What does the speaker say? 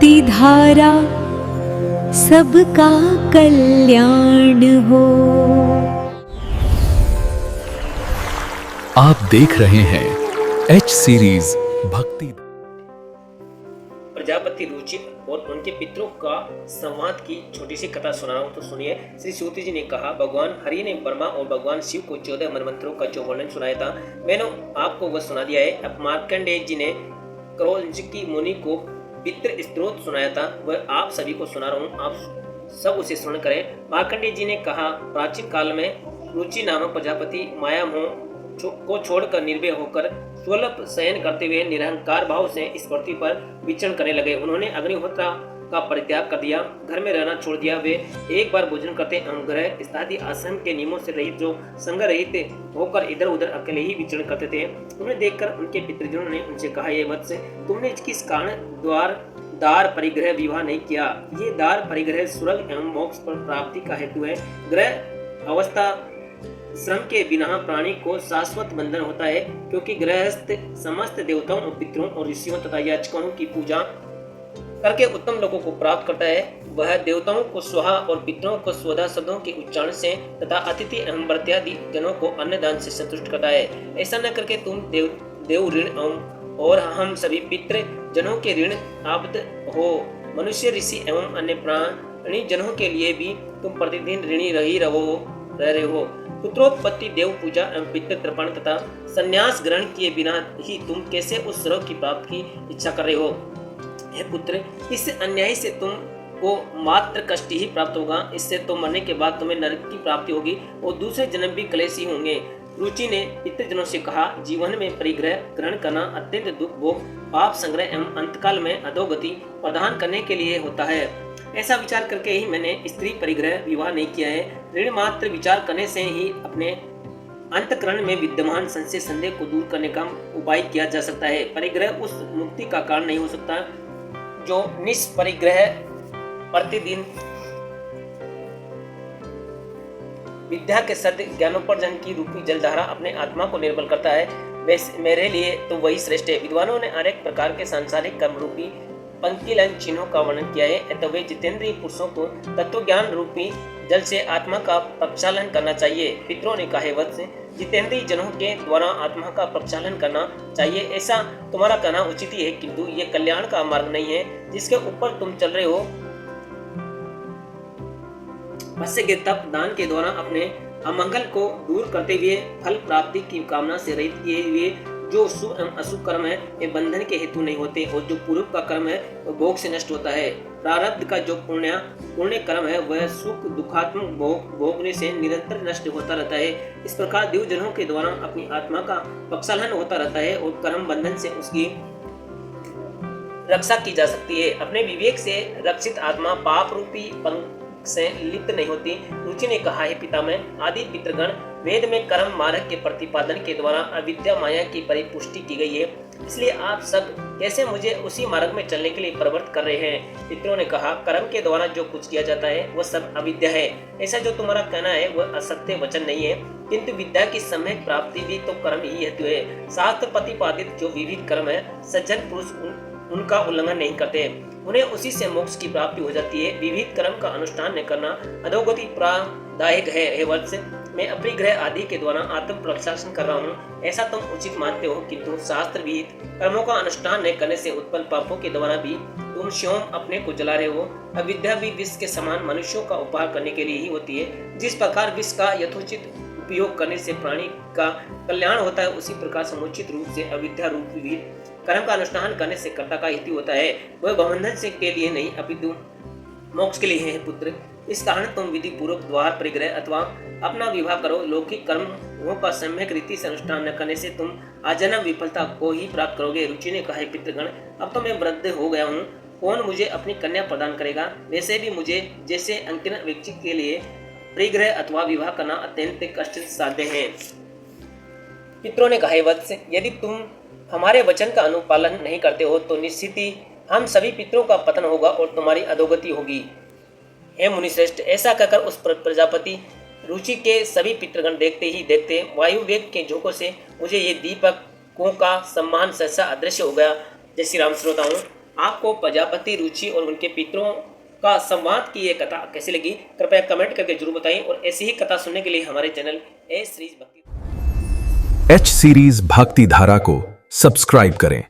भक्ति धारा सबका कल्याण हो। आप देख रहे हैं एच सीरीज भक्ति। प्रजापति रुचि और उनके पितरों का संवाद की छोटी सी कथा सुना रहा हूँ, तो सुनिए। श्री सूत जी ने कहा, भगवान हरि ने ब्रह्मा और भगवान शिव को 14 मनमंत्रों का जो वर्णन सुनाया था, मैंने आपको वह सुना दिया है। अब मार्कंडेय जी ने करोलजिकी मुनि को पितृ स्त्रोत सुनाया था, वह आप सभी को सुना रहा हूँ, आप सब उसे श्रवण करें। मार्कंडेय जी ने कहा, प्राचीन काल में रुचि नामक प्रजापति माया मोह को छोड़कर निर्भय होकर स्वल्प शयन करते हुए निरहंकार भाव से इस पृथ्वी पर विचरण करने लगे। उन्होंने अग्निहोत्र का परित्याग कर दिया, घर में रहना छोड़ दिया। वे एक बार भोजन करते एवं ग्रह स्थादि आश्रम के नियमों से रहित, जो संग रहित होकर इधर उधर अकेले ही विचरण करते थे। उन्हें देखकर उनके पितृजनों ने उनसे कहा, ये वत्स, तुमने किस कारण दार परिग्रह विवाह नहीं किया? ये दार परिग्रह स्वर्ग एवं मोक्ष पर प्राप्ति का हेतु है। ग्रह अवस्था श्रम के बिना प्राणी को शाश्वत बंधन होता है, क्योंकि गृहस्थ समस्त देवताओं और पितरों और ऋषियों तथा याचकों की पूजा करके उत्तम लोगों को प्राप्त करता है। वह देवताओं को स्वाहा और पितरों को स्वधा शब्दों के उच्चारण से तथा अतिथि एवं व्रत्यादि जनों को अन्नदान से संतुष्ट करता है। ऐसा न करके तुम देव ऋण और हम सभी पितृ जनों के ऋण आबद्ध हो। मनुष्य, ऋषि एवं अन्य प्राणी जनों के लिए भी तुम प्रतिदिन ऋणी रह रहे हो। पुत्रोत्पत्ति, देव पूजा एवं पितृ तर्पण तथा संन्यास ग्रहण किए बिना ही तुम कैसे उस स्वर्ग की प्राप्ति की इच्छा कर रहे हो? हे पुत्र, इस अन्याय से तुमको मात्र कष्ट ही प्राप्त होगा। इससे तो मरने के बाद तुम्हें नरक की प्राप्ति होगी और दूसरे जन्म भी क्लेश ही होंगे। रुचि ने पितृजनों से कहा, जीवन में परिग्रह ग्रहण करना अत्यंत दुख भोग, पाप संग्रह एवं अंतकाल में अधोगति प्रदान करने के लिए होता है। ऐसा विचार करके ही मैंने स्त्री परिग्रह विवाह नहीं किया है। ऋण मात्र विचार करने से ही अपने अंतःकरण में विद्यमान संशय संदेह को दूर करने का उपाय किया जा सकता है। परिग्रह उस मुक्ति का कारण नहीं हो सकता जो निष्परिग्रह प्रतिदिन विद्या के सद ज्ञानोपार्जन की रूपी जलधारा अपने आत्मा को निर्मल करता है। वैसे मेरे लिए तो वही श्रेष्ठ है। विद्वानों ने अनेक प्रकार के सांसारिक कर्म रूपी पंक्तिलाइन चिन्हों का वर्णन किया है, अतः वे जितेंद्रिय पुरुषों को तत्व ज्ञान रूपी जल से आत्मा का प्रक्षालन करना चाहिए। पितरों ने कहा, वत्स, जितेंद्रिय जनों के द्वारा आत्मा का प्रक्षालन करना चाहिए, ऐसा तुम्हारा कहना उचित ही है, किंतु ये कल्याण का मार्ग नहीं है जिसके ऊपर तुम चल रहे हो। मत्स्य के तप दान के द्वारा अपने अमंगल को दूर करते हुए फल प्राप्ति की कामना से रहित किए हुए जो शुभ एवं अशुभ कर्म है, वे बंधन के हेतु नहीं होते, और जो पूर्व का कर्म है वह भोग से नष्ट होता है। प्रारब्ध का जो पुण्य कर्म है वह सुख दुखात्मक भोगने से निरंतर नष्ट होता रहता है। इस प्रकार देवजनों के द्वारा अपनी आत्मा का प्रक्षालन होता रहता है और कर्म बंधन से उसकी रक्षा की जा सकती है। अपने विवेक से रक्षित आत्मा पाप रूपी से लिप्त नहीं होती। रुचि ने कहा, है पितामह, आदि पितृगण, वेद में कर्म मार्ग के प्रतिपादन के द्वारा अविद्या माया की परिपुष्टि की गई है, इसलिए आप सब कैसे मुझे उसी मार्ग में चलने के लिए प्रवृत्त कर रहे हैं? पितरों ने कहा, कर्म के द्वारा जो कुछ किया जाता है वह सब अविद्या है। ऐसा जो तुम्हारा कहना है वह असत्य वचन नहीं है, किंतु विद्या की सम्यक प्राप्ति भी तो कर्म ही हेतु है। शास्त्र प्रतिपादित जो विविध कर्म है, सज्जन पुरुष उनका उल्लंघन नहीं करते, उन्हें उसी से मोक्ष की प्राप्ति हो जाती है। विविध कर्म का अनुष्ठान न करना अधोगति प्रादायक है। हे वत्स, मैं अपरिग्रह आदि के द्वारा आत्म प्रक्षालन कर रहा हूँ, ऐसा तुम उचित मानते हो, किंतु शास्त्र विहित कर्मों का अनुष्ठान न करने से उत्पन्न पापों के द्वारा भी तुम स्वयं अपने को जला रहे हो। अविद्या भी विष के समान मनुष्यों का उपहार करने के लिए ही होती है। जिस प्रकार विष का यथोचित उपयोग करने से प्राणी का कल्याण होता है, उसी प्रकार समुचित रूप से अविद्या रूप विविध कर्म का अनुष्ठान करने से कर्ता का हित होता है। वह बंधन से के लिए नहीं अपितु मोक्ष के लिए है। पुत्र, इस कारण तुम विधि पूर्वक द्वार परिग्रह अथवा अपना विवाह करो। लौकिक कर्मों का सम्यक रीति से अनुष्ठान न करने से तुम आजन्म विफलता को ही प्राप्त करोगे। रुचि ने कहा, पितृगण, अब तो मैं वृद्ध हो गया हूँ, कौन मुझे अपनी कन्या प्रदान करेगा? वैसे भी मुझे जैसे अंकित व्यक्ति के लिए परिग्रह अथवा विवाह करना अत्यंत कष्ट साध्य है। पितरों ने कहा, वत्स, यदि तुम हमारे वचन का अनुपालन नहीं करते हो तो निश्चित ही हम सभी पितरों का पतन होगा और तुम्हारी अधोगति होगी। हे मुनिश्रेष्ठ, ऐसा कहकर उस प्रजापति रुचि के सभी पितृगण देखते ही देखते वायु वेग के झोंकों से मुझे ये दीपकों का सम्मान सहसा अदृश्य हो गया। जय श्री राम। श्रोताओं, आपको प्रजापति रुचि और उनके पितरों का संवाद की ये कथा कैसी लगी कृपया कमेंट करके जरूर बताएं और ऐसी ही कथा सुनने के लिए हमारे चैनल एच सीरीज भक्ति एच सीरीज भक्ति धारा को सब्सक्राइब करें।